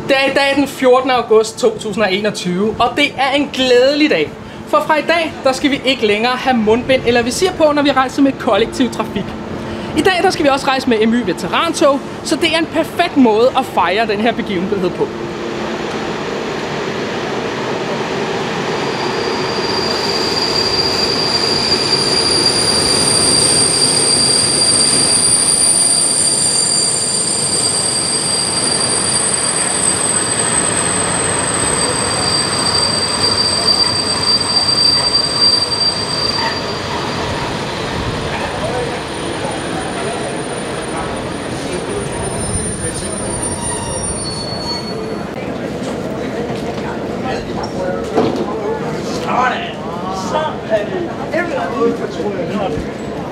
Det er i dag den 14. august 2021, og det er en glædelig dag. For fra i dag, der skal vi ikke længere have mundbind eller visir på, når vi rejser med kollektiv trafik. I dag, der skal vi også rejse med MY Veterantog, så det er en perfekt måde at fejre den her begivenhed på.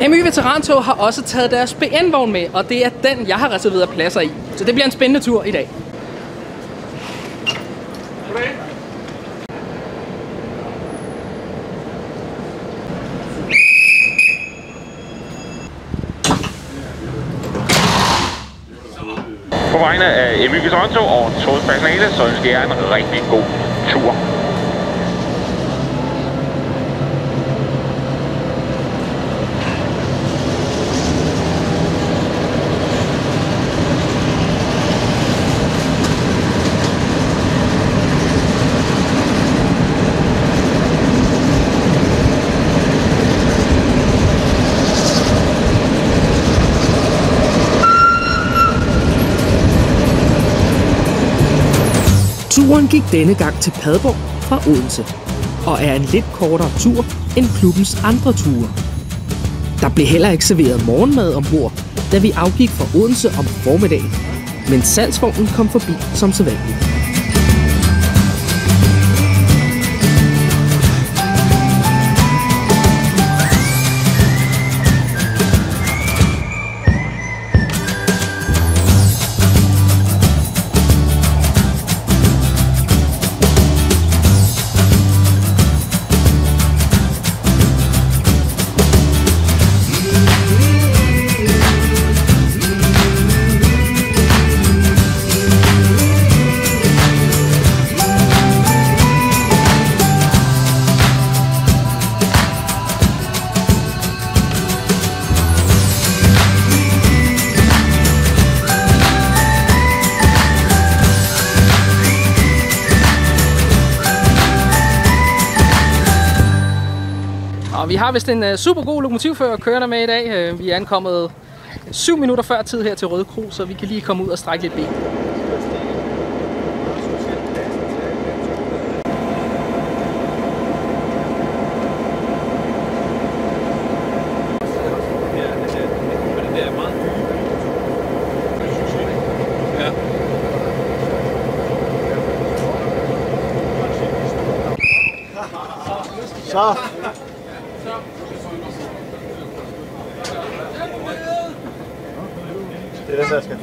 MY Veterantog har også taget deres BN-vogn med, og det er den, jeg har reserveret pladser i. Så det bliver en spændende tur i dag. På vegne af MY Veterantog og togets personale, så ønsker jeg en rigtig god tur. Turen gik denne gang til Padborg fra Odense, og er en lidt kortere tur end klubbens andre ture. Der blev heller ikke serveret morgenmad ombord, da vi afgik fra Odense om formiddagen, men salgsvognen kom forbi som sædvanligt. Og vi har vist en super god lokomotivfører kørende med i dag. Vi er ankommet 7 minutter før tid her til Røde Kro, så vi kan lige komme ud og strække lidt ben. Så. Det er den, der skal.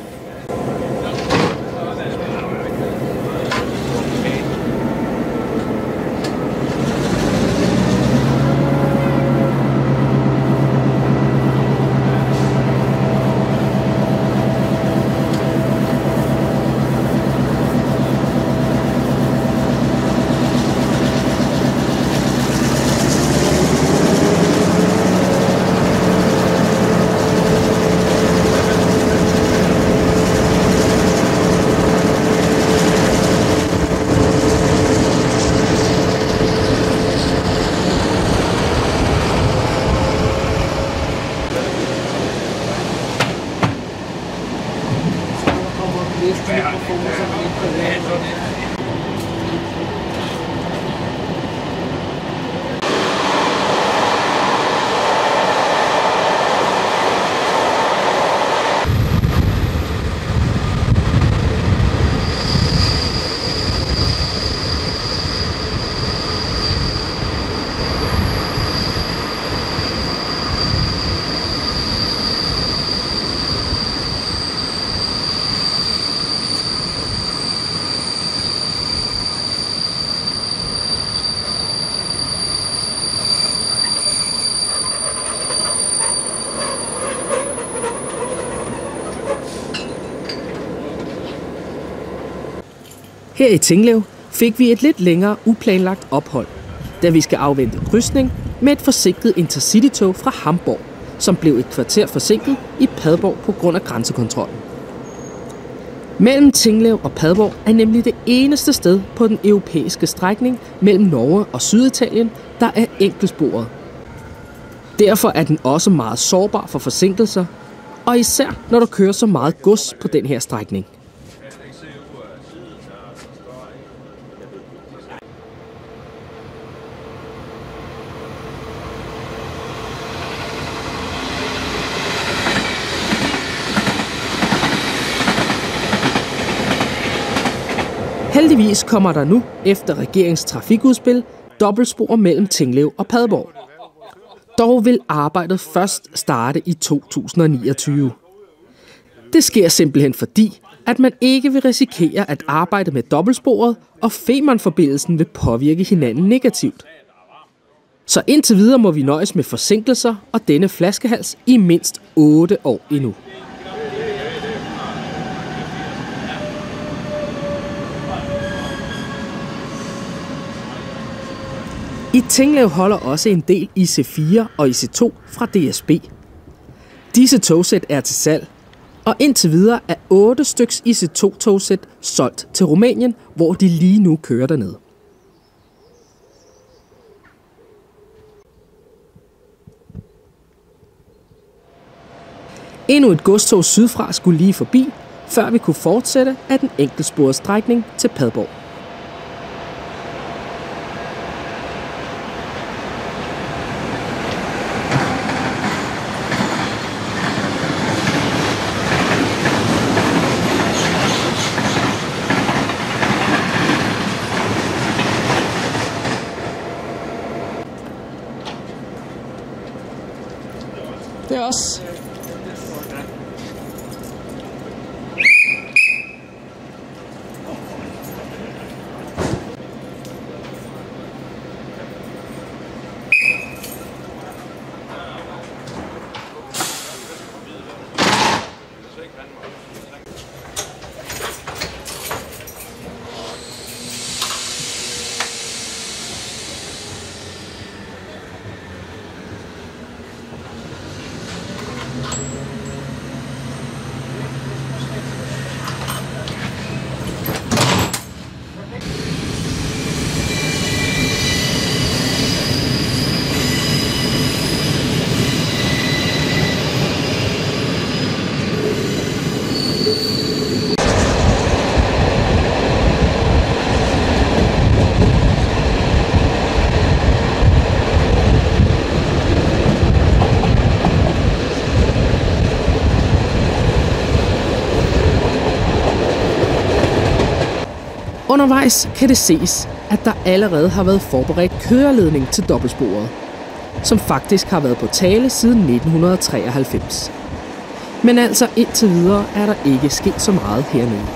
Her i Tinglev fik vi et lidt længere uplanlagt ophold, da vi skal afvente krydsning med et forsinket intercity-tog fra Hamburg, som blev et kvarter forsinket i Padborg på grund af grænsekontrollen. Mellem Tinglev og Padborg er nemlig det eneste sted på den europæiske strækning mellem Norge og Syditalien, der er enkeltsporet. Derfor er den også meget sårbar for forsinkelser, og især når der kører så meget gods på den her strækning. Heldigvis kommer der nu, efter regeringens trafikudspil, dobbeltspor mellem Tinglev og Padborg. Dog vil arbejdet først starte i 2029. Det sker simpelthen fordi, at man ikke vil risikere at arbejde med dobbeltsporet, og Femernforbindelsen vil påvirke hinanden negativt. Så indtil videre må vi nøjes med forsinkelser og denne flaskehals i mindst 8 år endnu. I Tinglev holder også en del IC4 og IC2 fra DSB. Disse togsæt er til salg, og indtil videre er 8 styks IC2-togsæt solgt til Rumænien, hvor de lige nu kører derned. Endnu et godstog sydfra skulle lige forbi, før vi kunne fortsætte af den enkeltsporede strækning til Padborg. Det er også. Undervejs kan det ses, at der allerede har været forberedt køreledning til dobbeltsporet, som faktisk har været på tale siden 1993. Men altså indtil videre er der ikke sket så meget hernede.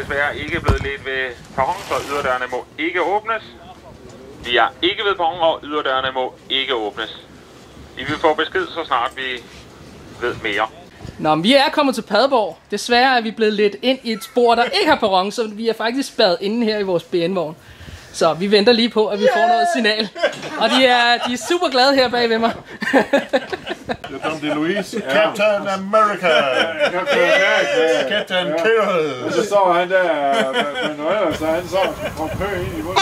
Desværre ikke blevet ledt ved perron, så yderdørene må ikke åbnes. Vi er ikke ved perron, og yderdørene må ikke åbnes. Vi vil få besked, så snart vi ved mere. Nå, men vi er kommet til Padborg. Desværre er vi blevet ledt ind i et spor, der ikke har perron, så vi er faktisk spadet inde her i vores BN-vogn. Så vi venter lige på, at vi får noget signal. Og de er super glade her bag ved mig. Det er Louise. Captain America. Captain Kill. Så står han der med noget, så han så kom pø ind i munden.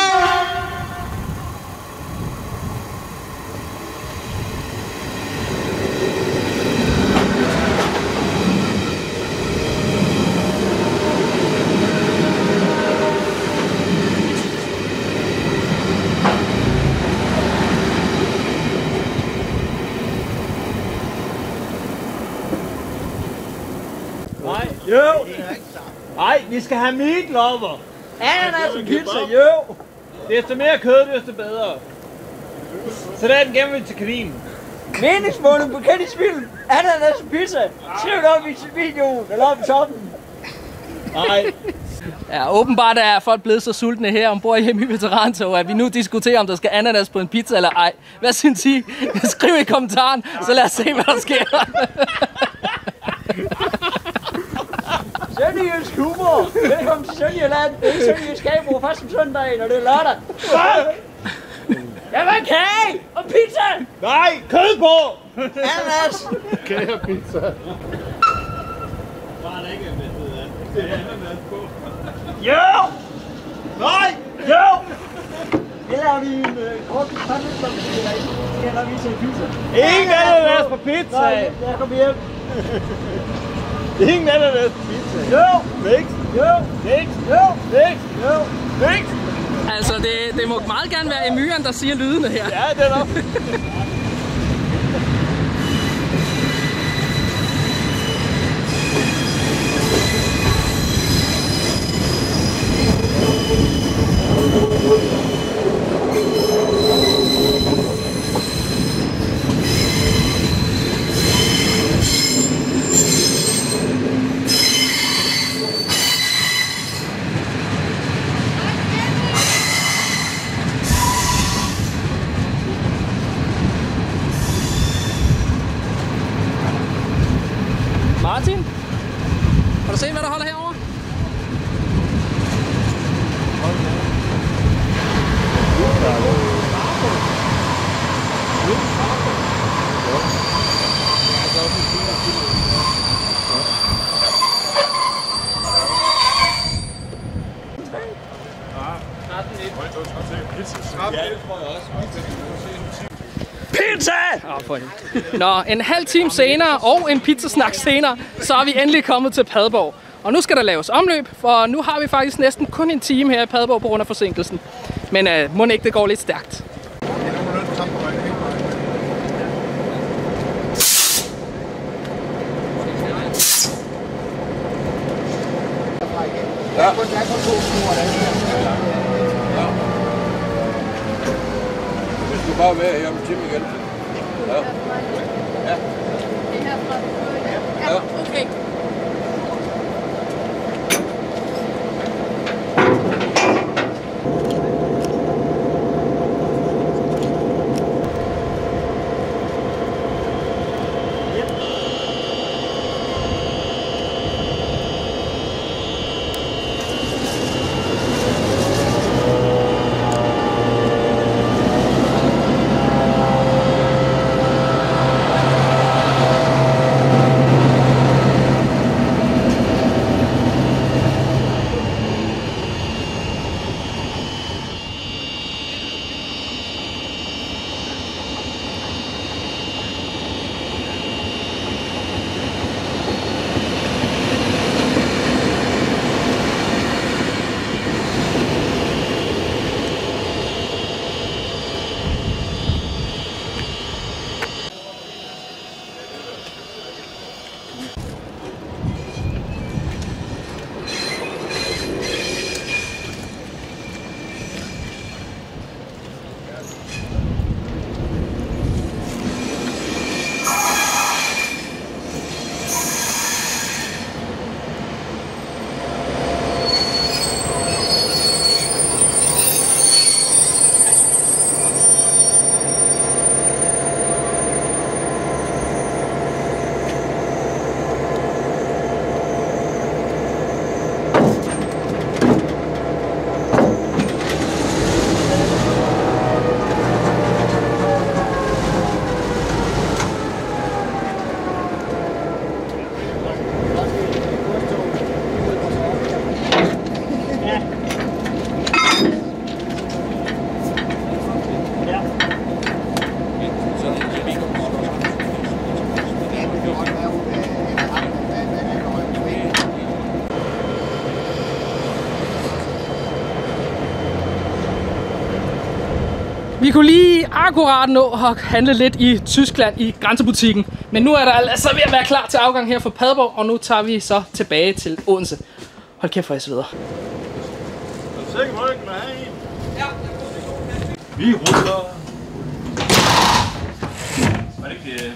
Nej, vi skal have meatlopper. Ananas og pizza, jo. Desto mere kød, desto bedre. Så den gemmer vi til kaninen. Meningsmåling på Kennisfilm. Ananas og pizza. Skriv det op i videoen, eller op i toppen. Nej. Ja, åbenbart er folk blevet så sultne her ombord i Hemi Veterantog, at vi nu diskuterer, om der skal ananas på en pizza eller ej. Hvad synes I? Skriv i kommentaren, så lad os se, hvad der sker. Sønderjysk humor. Velkommen til Sønderjylland. Det er Sønderjysk Gabriel først om søndagen, og det er lørdag. Jeg vil have kage og pizza. Nej, kød på. Ananas. Kage og pizza. Bare ikke det er ananas på. Jo! Nej! Jo! Det laver vi en kort pandestok, det laver vi til pizza. Ingen ananas på pizza! Nej, jeg kommer hjem. Ingen ananas på pizza. Jo! Niks! Jo! Niks! Jo! Niks! Jo! Niks! Altså, det må meget gerne være Emyren, der siger lydene her. Ja, det er nok. Martin, har du set, hvad der holder herovre? Pizza! Nå, en halv time senere og en pizzasnak senere, så er vi endelig kommet til Padborg. Og nu skal der laves omløb, for nu har vi faktisk næsten kun en time her i Padborg på grund af forsinkelsen. Men må ikke det går lidt stærkt. Ja. Det skal bare være her om en time igen. Ja. Ja. Ja. Okay. Vi kunne lige akkurat nå at handle lidt i Tyskland i grænsebutikken. Men nu er der altså ved at være klar til afgang her fra Padborg, og nu tager vi så tilbage til Odense. Hold kæft, hvor jeg sveder. Er du sikker på, at du kan have en? Ja. Vi ruller. Var det ikke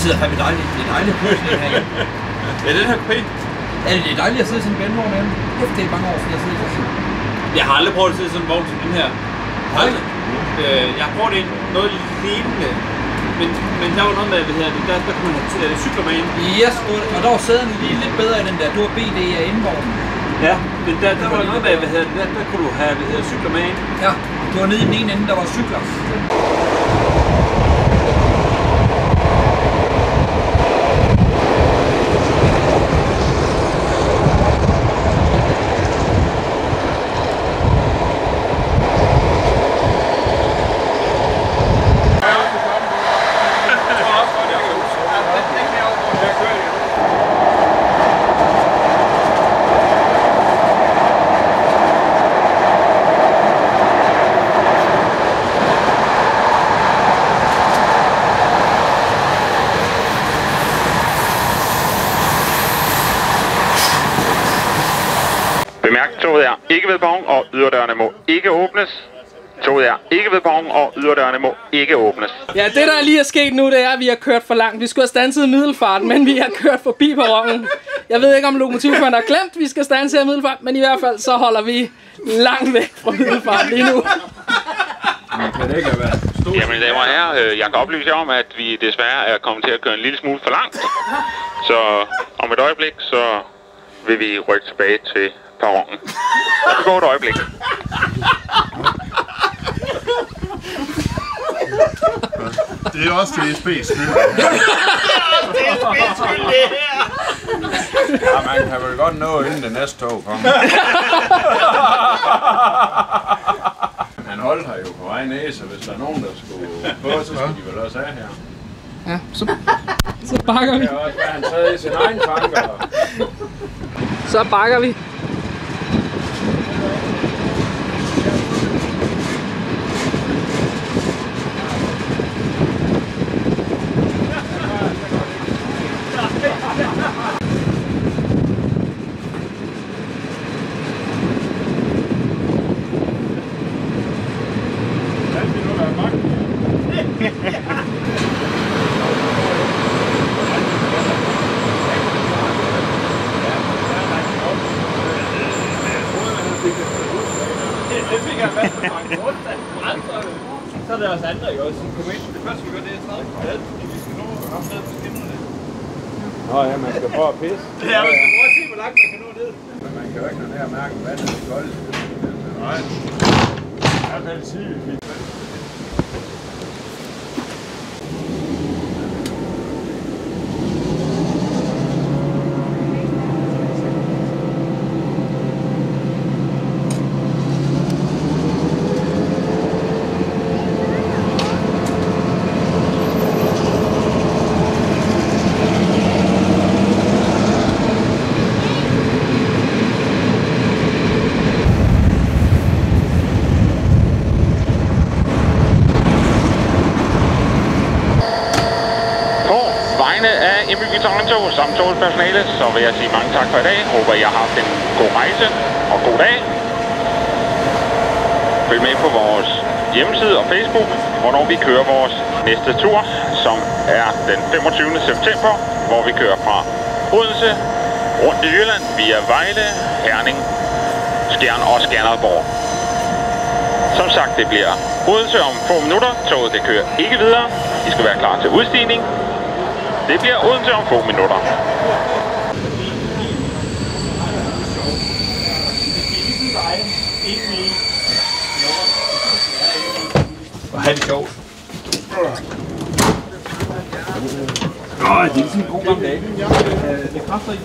sidder fandme dejligt. Det er dejligt at køre sådan her. Ja, den her kø. Ja, det er dejligt at sidde i sådan en vandvogn herinde. Det er mange år siden, jeg sidder i sådan. Jeg har aldrig prøvet at sidde i sådan en vogn som den her. Aldrig. Jeg har prøvet noget lignende. Men der var noget med, der kunne man have cykler med ind. Yes, og der var sæderne lige lidt bedre end den der. Du var BD af indvognen. Ja, men der var noget med, der kunne du have cykler med ind. Ja, det var nede i den ene ende, der var cykler. Bemærk, toget er ikke ved perron, og yderdørene må ikke åbnes. Toget er ikke ved perron, og yderdørene må ikke åbnes. Ja, det der lige er sket nu, det er, at vi har kørt for langt. Vi skulle have standset i Middelfart, men vi har kørt forbi perronen. Jeg ved ikke, om lokomotivføreren har glemt, at vi skal standse i Middelfart, men i hvert fald så holder vi langt væk fra Middelfart lige nu. Jamen, damer og herrer, jeg kan oplyse jer om, at vi desværre er kommet til at køre en lille smule for langt. Så om et øjeblik, så vil vi rykke tilbage til perronen. Det går et øjeblik. Det er også DSB's skyld. DSB's skyld, det her. Ja, man kan vel godt nå inden det næste tog kommer. Han holdt her jo på vej ned, så hvis der er nogen, der skulle på, så skal de vel også af her. Ja, så bakker vi. Det er også, hvad han taget i sin egen tanker. Så bakker vi. Det fik jeg fast på mange rundt, så er der også andre, ikke også, som kommer ind. Det første, vi gør, det er 30 kvadrat, fordi vi skal nå ham ned på skinnerne. Nå ja, man skal prøve at pisse. Ja, man skal prøve at se, hvor langt man kan nå ned. Men man kan jo ikke nå ned og mærke, hvad det er koldt. Nej. Jeg kan sige, samt togpersonale, så vil jeg sige mange tak for i dag. Håber, I har haft en god rejse og god dag. Følg med på vores hjemmeside og Facebook, hvornår vi kører vores næste tur, som er den 25. september, hvor vi kører fra Odense rundt i Jylland via Vejle, Herning, Skjern og Skanderborg. Som sagt, det bliver Odense om få minutter. Toget det kører ikke videre. I skal være klar til udstigning. Det bliver Odense om få minutter. Og have det sjovt. Det er sådan en god gang dag. Det kræfter ikke.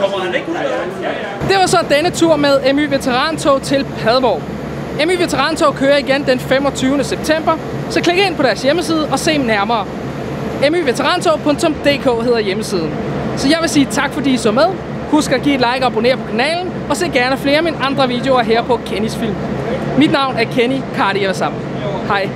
Kommer han ikke? Det var så denne tur med MY Veterantog til Padborg. MY Veterantog kører igen den 25. september, så klik ind på deres hjemmeside og se nærmere. myveterantog.dk hedder hjemmesiden. Så jeg vil sige tak fordi I så med. Husk at give et like og abonnere på kanalen, og se gerne flere af mine andre videoer her på Kennys Film. Mit navn er Kenny Cardi Evasam. Hej.